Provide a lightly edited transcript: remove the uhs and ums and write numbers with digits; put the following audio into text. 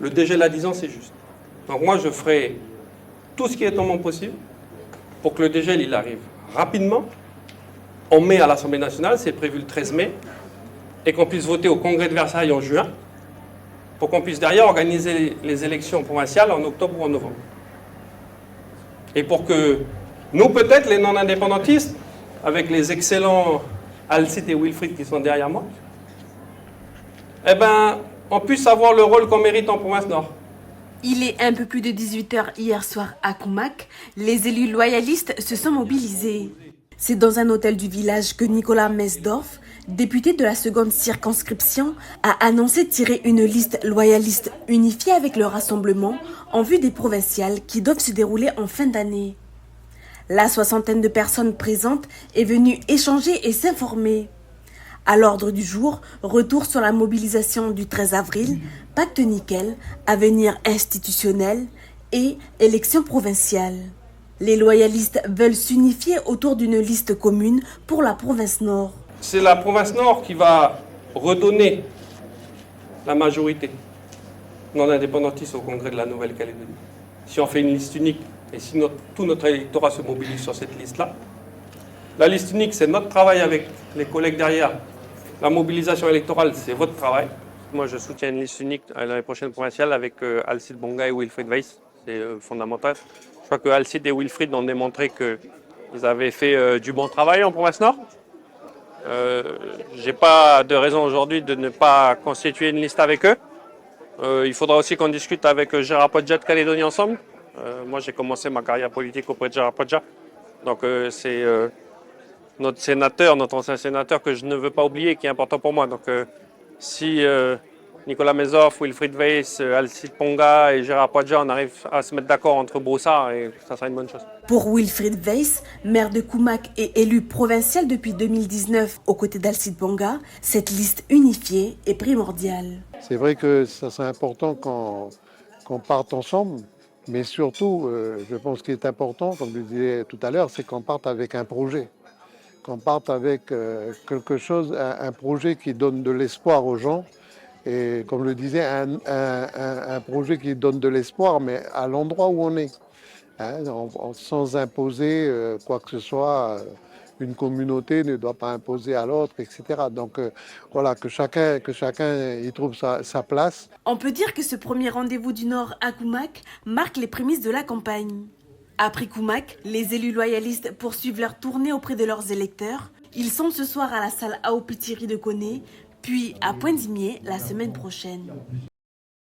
Le dégel à 10 ans, c'est juste. Donc moi, je ferai tout ce qui est en mon possible pour que le dégel, il arrive rapidement. En mai à l'Assemblée nationale, c'est prévu le 13 mai, et qu'on puisse voter au Congrès de Versailles en juin, pour qu'on puisse derrière organiser les élections provinciales en octobre ou en novembre. Et pour que nous, peut-être, les non-indépendantistes, avec les excellents Alcide et Wilfried qui sont derrière moi, eh ben, on puisse avoir le rôle qu'on mérite en province Nord. Il est un peu plus de 18h hier soir à Koumak. Les élus loyalistes se sont mobilisés. C'est dans un hôtel du village que Nicolas Mesdorf, député de la seconde circonscription, a annoncé tirer une liste loyaliste unifiée avec le rassemblement en vue des provinciales qui doivent se dérouler en fin d'année. La soixantaine de personnes présentes est venue échanger et s'informer. À l'ordre du jour, retour sur la mobilisation du 13 avril, pacte nickel, avenir institutionnel et élections provinciales. Les loyalistes veulent s'unifier autour d'une liste commune pour la province Nord. C'est la province Nord qui va redonner la majorité non-indépendantiste au Congrès de la Nouvelle-Calédonie. Si on fait une liste unique et si tout notre électorat se mobilise sur cette liste-là, la liste unique, c'est notre travail avec les collègues derrière. La mobilisation électorale, c'est votre travail. Moi, je soutiens une liste unique à l'année prochaine provinciale avec Alcide Bonga et Wilfried Weiss. C'est fondamental. Je crois que Alcide et Wilfried ont démontré qu'ils avaient fait du bon travail en province Nord. Je n'ai pas de raison aujourd'hui de ne pas constituer une liste avec eux. Il faudra aussi qu'on discute avec Gérard Podja de Calédonie ensemble. Moi, j'ai commencé ma carrière politique auprès de Gérard Podja. Donc, c'est notre sénateur, notre ancien sénateur que je ne veux pas oublier, qui est important pour moi. Donc, si Nicolas Mesdorf, Wilfried Weiss, Alcide Ponga et Gérard Podja, on arrive à se mettre d'accord entre Broussard, et ça sera une bonne chose. Pour Wilfried Weiss, maire de Koumak et élu provincial depuis 2019 aux côtés d'Alcide Ponga, cette liste unifiée est primordiale. C'est vrai que ça serait important qu'on parte ensemble, mais surtout, je pense qu'il est important, comme je le disais tout à l'heure, c'est qu'on parte avec un projet. Qu'on parte avec quelque chose, un projet qui donne de l'espoir aux gens. Et comme je le disais, un projet qui donne de l'espoir, mais à l'endroit où on est. Hein, sans imposer quoi que ce soit. Une communauté ne doit pas imposer à l'autre, etc. Donc voilà, que chacun y trouve sa place. On peut dire que ce premier rendez-vous du Nord à Koumak marque les prémices de la campagne. Après Koumak, les élus loyalistes poursuivent leur tournée auprès de leurs électeurs. Ils sont ce soir à la salle Aopitiri de Koné, puis à Pointe-Dimier la semaine prochaine.